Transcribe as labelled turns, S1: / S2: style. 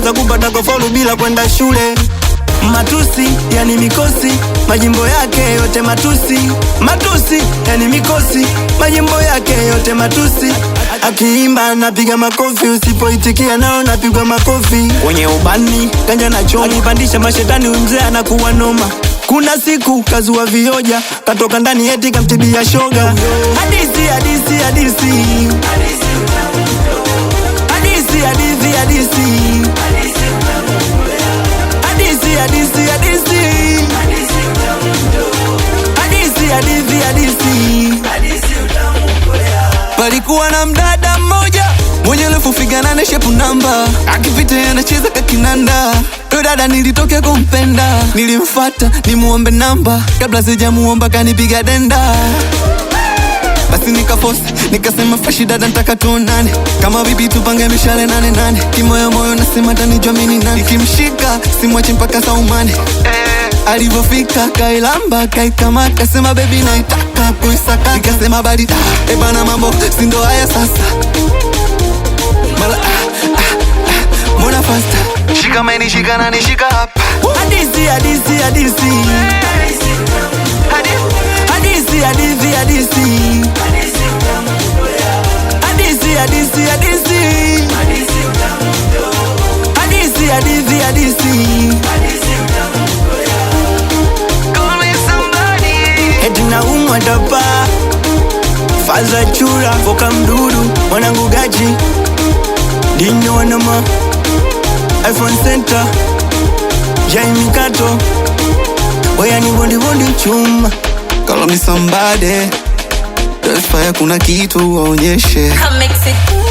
S1: naweza kupata kufaulu bila kwenda shule. Matusi, yani mikosi, majimbo yake yote matusi. Matusi, yani mikosi, majimbo yake yote matusi. Akiimba napiga makofi, usipoitikia nao napigwa makofi. Kwenye ubani, ganja na choma, alipandisha mashetani mzee anakuwa noma. Kuna siku kazua vioja, katoka ndani eti kamtibia shoga. Hadisi, hadisi, hadisi, hadisi, hadisi, hadisi, hadisi, hadisi, hadisi, hadisi, hadisi. Palikuwa na mdada mmoja mwenye refu figa 8 shepu namba, akipita anacheza kakinanda. Dada nilitokea kumpenda, nilimfuata nimuombe namba, kabla sijamuomba kanipiga denda. Basi nikaforce, nikasema fresh dada nataka tuonane, kama bibi tupange mishale 8-8. Kimoyo moyo nasema tanijua mimi ni nani, nikimshika simwachi mpaka saumane. Alivofika kailamba kaikamata, sema baby naitaka kuisaka. Nikasema bali bana mambo sindo haya sasa. Mala mbona fasta, shika meni shika na nishika hapa. Hadisi, hadisi, hadisi, hadisi, hadisi, hadisi, hadisi, hadisi, hadisi, hadisi, hadisi, hadisi. Eti na umwadapa faza chura foka mdudu mwanangu gaji dinyo wanama iPhone Center Jaime Kato oya ni bondi bondi chuma. Call me somebody, there's fire kuna kitu waonyeshe.
S2: Come mix it.